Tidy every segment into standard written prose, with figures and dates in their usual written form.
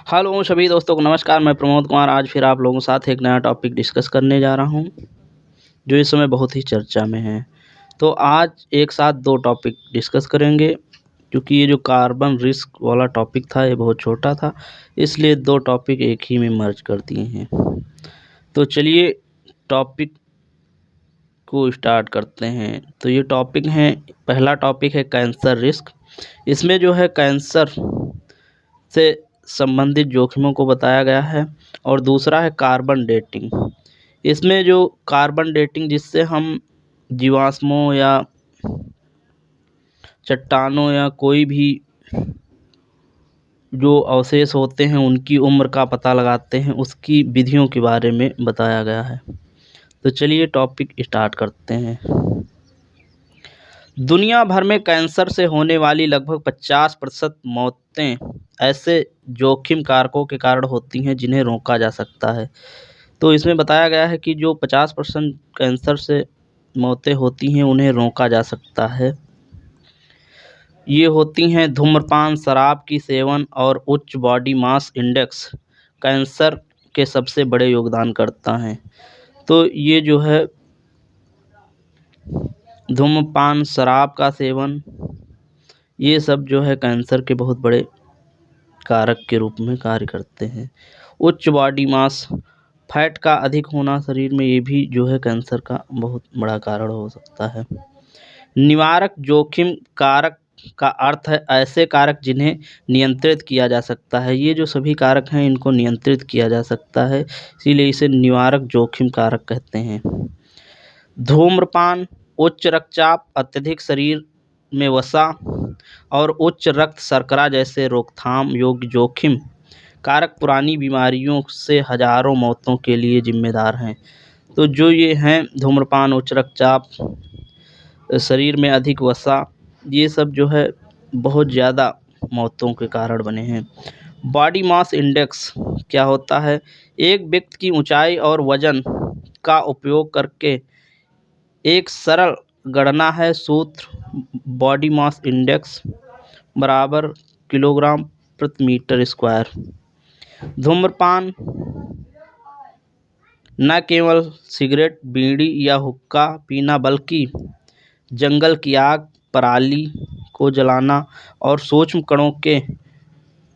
Hello सभी दोस्तों को नमस्कार। मैं प्रमोद कुमार आज फिर आप लोगों के साथ एक नया टॉपिक डिस्कस करने जा रहा हूं, जो इस समय बहुत ही चर्चा में है। तो आज एक साथ दो टॉपिक डिस्कस करेंगे, क्योंकि ये जो कार्बन रिस्क वाला टॉपिक था ये बहुत छोटा था, इसलिए दो टॉपिक एक ही में मर्ज कर दिए हैं। तो चलिए टॉपिक को स्टार्ट करते हैं। तो ये टॉपिक है, पहला टॉपिक है कैंसर रिस्क। इसमें जो है कैंसर से संबंधित जोखिमों को बताया गया है। और दूसरा है कार्बन डेटिंग। इसमें जो कार्बन डेटिंग, जिससे हम जीवाश्मों या चट्टानों या कोई भी जो अवशेष होते हैं उनकी उम्र का पता लगाते हैं, उसकी विधियों के बारे में बताया गया है। तो चलिए टॉपिक स्टार्ट करते हैं। दुनिया भर में कैंसर से होने वाली लगभग 50% मौतें ऐसे जोखिम कारकों के कारण होती हैं जिन्हें रोका जा सकता है। तो इसमें बताया गया है कि जो 50% कैंसर से मौतें होती हैं उन्हें रोका जा सकता है। ये होती हैं धूम्रपान, शराब की सेवन और उच्च बॉडी मास इंडेक्स कैंसर के सबसे बड़े योगदानकर्ता हैं। तो ये जो है धूम्रपान, शराब का सेवन, ये सब जो है कैंसर के बहुत बड़े कारक के रूप में कार्य करते हैं। उच्च बॉडी मास, फैट का अधिक होना शरीर में, ये भी जो है कैंसर का बहुत बड़ा कारण हो सकता है। निवारक जोखिम कारक का अर्थ है ऐसे कारक जिन्हें नियंत्रित किया जा सकता है। ये जो सभी कारक हैं इनको नियंत्रित किया जा सकता है, इसीलिए इसे निवारक जोखिम कारक कहते हैं। धूम्रपान, उच्च रक्तचाप, अत्यधिक शरीर में वसा और उच्च रक्त शर्करा जैसे रोकथाम योग्य जोखिम कारक पुरानी बीमारियों से हजारों मौतों के लिए जिम्मेदार हैं। तो जो ये हैं धूम्रपान, उच्च रक्तचाप, शरीर में अधिक वसा, ये सब जो है बहुत ज़्यादा मौतों के कारण बने हैं। बॉडी मास इंडेक्स क्या होता है? एक व्यक्ति की ऊंचाई और वजन का उपयोग करके एक सरल गणना है। सूत्र बॉडी मास इंडेक्स बराबर किलोग्राम प्रति मीटर स्क्वायर। धूम्रपान न केवल सिगरेट, बीड़ी या हुक्का पीना, बल्कि जंगल की आग, पराली को जलाना और सूक्ष्म कणों के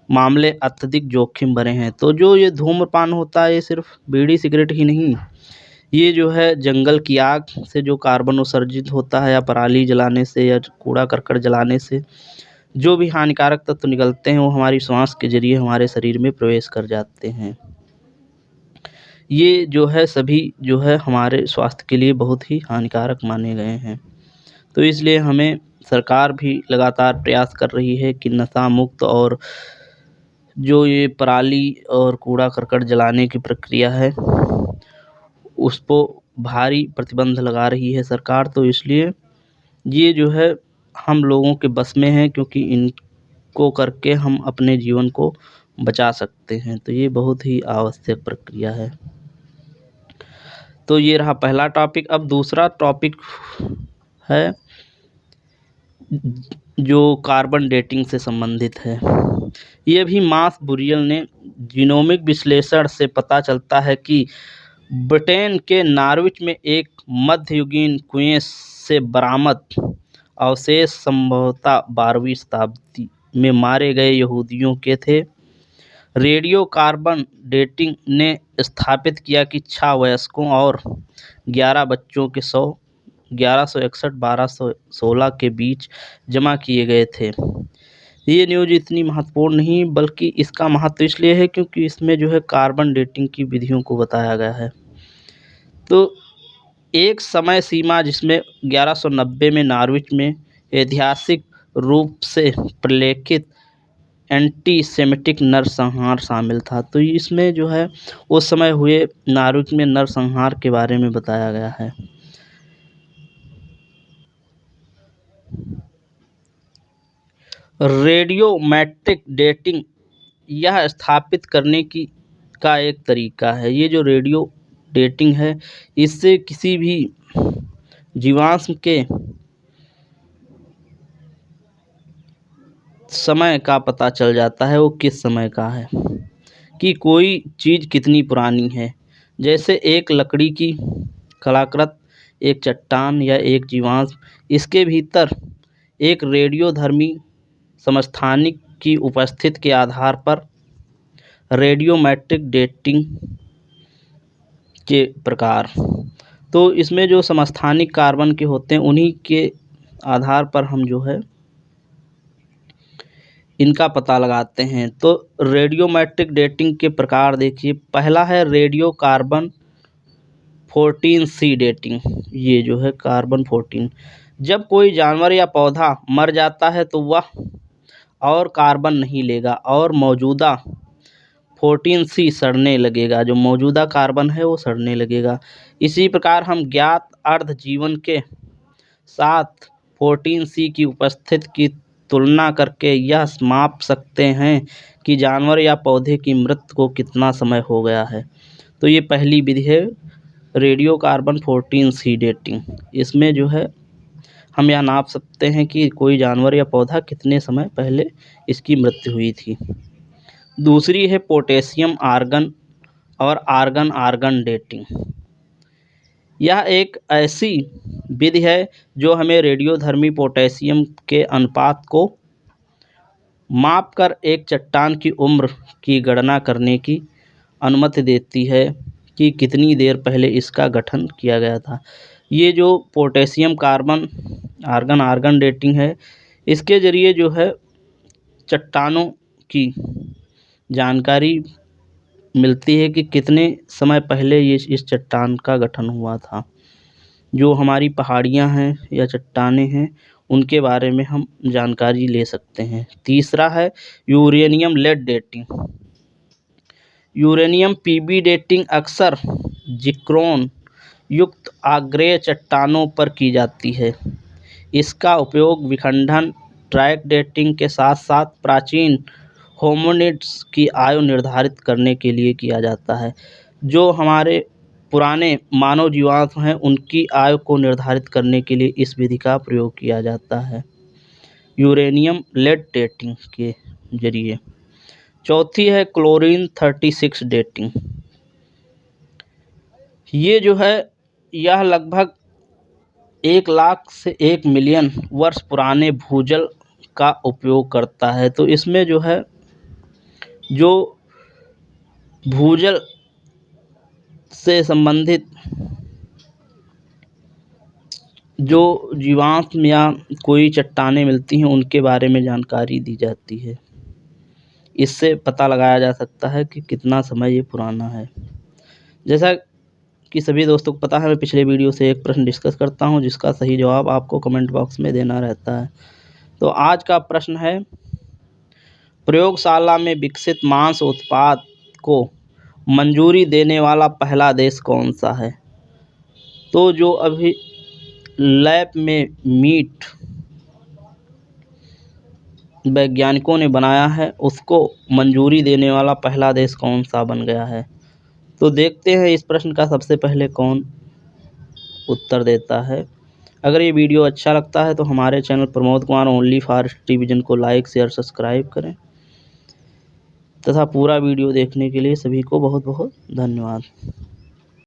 मामले अत्यधिक जोखिम भरे हैं। तो जो ये धूम्रपान होता है ये सिर्फ बीड़ी सिगरेट ही नहीं, ये जो है जंगल की आग से जो कार्बन उत्सर्जित होता है, या पराली जलाने से या कूड़ा करकट जलाने से जो भी हानिकारक तत्व निकलते हैं वो हमारी श्वास के जरिए हमारे शरीर में प्रवेश कर जाते हैं। ये जो है सभी जो है हमारे स्वास्थ्य के लिए बहुत ही हानिकारक माने गए हैं। तो इसलिए हमें सरकार भी लगातार प्रयास कर रही है कि नशा मुक्त और जो ये पराली और कूड़ा करकट जलाने की प्रक्रिया है उस पर भारी प्रतिबंध लगा रही है सरकार। तो इसलिए ये जो है हम लोगों के बस में है, क्योंकि इनको करके हम अपने जीवन को बचा सकते हैं। तो ये बहुत ही आवश्यक प्रक्रिया है। तो ये रहा पहला टॉपिक। अब दूसरा टॉपिक है जो कार्बन डेटिंग से संबंधित है। ये भी मार्स बुरियल ने जीनोमिक विश्लेषण से पता चलता है कि ब्रिटेन के नॉर्विच में एक मध्ययुगीन कुएं से बरामद अवशेष संभवतः 12वीं शताब्दी में मारे गए यहूदियों के थे। रेडियो कार्बन डेटिंग ने स्थापित किया कि 6 वयस्कों और 11 बच्चों के शव 1161-1216 के बीच जमा किए गए थे। ये न्यूज़ इतनी महत्वपूर्ण नहीं, बल्कि इसका महत्व इसलिए है क्योंकि इसमें जो है कार्बन डेटिंग की विधियों को बताया गया है। तो एक समय सीमा जिसमें 1190 में नॉर्विच में ऐतिहासिक रूप से प्रलेखित एंटीसेमिटिक नरसंहार शामिल था। तो इसमें जो है उस समय हुए नॉर्विच में नरसंहार के बारे में बताया गया है। रेडियोमेट्रिक डेटिंग यह स्थापित करने की का एक तरीका है। ये जो रेडियो डेटिंग है इससे किसी भी जीवाश्म के समय का पता चल जाता है, वो किस समय का है। कि कोई चीज़ कितनी पुरानी है। जैसे एक लकड़ी की कलाकृत, एक चट्टान या एक जीवाश्म, इसके भीतर एक रेडियोधर्मी समस्थानिक की उपस्थिति के आधार पर रेडियोमेट्रिक डेटिंग के प्रकार। तो इसमें जो समस्थानिक कार्बन के होते हैं उन्हीं के आधार पर हम जो है इनका पता लगाते हैं। तो रेडियोमेट्रिक डेटिंग के प्रकार देखिए, पहला है रेडियो कार्बन 14C डेटिंग। ये जो है कार्बन 14, जब कोई जानवर या पौधा मर जाता है तो वह और कार्बन नहीं लेगा और मौजूदा 14C सड़ने लगेगा, जो मौजूदा कार्बन है वो सड़ने लगेगा। इसी प्रकार हम ज्ञात अर्ध जीवन के साथ 14C की उपस्थिति की तुलना करके यह माप सकते हैं कि जानवर या पौधे की मृत्यु को कितना समय हो गया है। तो ये पहली विधि है रेडियो कार्बन 14C डेटिंग। इसमें जो है हम यह नाप सकते हैं कि कोई जानवर या पौधा कितने समय पहले इसकी मृत्यु हुई थी। दूसरी है पोटेशियम आर्गन और आर्गन आर्गन डेटिंग। यह एक ऐसी विधि है जो हमें रेडियोधर्मी पोटेशियम के अनुपात को मापकर एक चट्टान की उम्र की गणना करने की अनुमति देती है कि कितनी देर पहले इसका गठन किया गया था। ये जो potassium carbon argon argon dating है, इसके ज़रिए जो है चट्टानों की जानकारी मिलती है कि कितने समय पहले ये इस चट्टान का गठन हुआ था। जो हमारी पहाड़ियाँ हैं या चट्टानें हैं उनके बारे में हम जानकारी ले सकते हैं। तीसरा है uranium lead dating. Uranium Pb dating अक्सर जिक्रोन युक्त आग्नेय चट्टानों पर की जाती है। इसका उपयोग विखंडन ट्रैक डेटिंग के साथ साथ प्राचीन होमिनिड्स की आयु निर्धारित करने के लिए किया जाता है। जो हमारे पुराने मानव जीवाश्म हैं उनकी आयु को निर्धारित करने के लिए इस विधि का प्रयोग किया जाता है यूरेनियम लेड डेटिंग के जरिए। चौथी है क्लोरीन 36 डेटिंग। ये जो है यह लगभग 1 लाख से 1 मिलियन वर्ष पुराने भूजल का उपयोग करता है। तो इसमें जो है जो भूजल से संबंधित जो जीवाश्म या कोई चट्टानें मिलती हैं उनके बारे में जानकारी दी जाती है। इससे पता लगाया जा सकता है कि कितना समय ये पुराना है। जैसा कि सभी दोस्तों को पता है, मैं पिछले वीडियो से एक प्रश्न डिस्कस करता हूं जिसका सही जवाब आपको कमेंट बॉक्स में देना रहता है। तो आज का प्रश्न है, प्रयोगशाला में विकसित मांस उत्पाद को मंजूरी देने वाला पहला देश कौन सा है? तो जो अभी लैब में मीट वैज्ञानिकों ने बनाया है उसको मंजूरी देने वाला पहला देश कौन सा बन गया है? तो देखते हैं इस प्रश्न का सबसे पहले कौन उत्तर देता है। अगर ये वीडियो अच्छा लगता है तो हमारे channel Pramod Kumar only for television को लाइक शेयर सब्सक्राइब करें तथा पूरा वीडियो देखने के लिए सभी को बहुत बहुत धन्यवाद।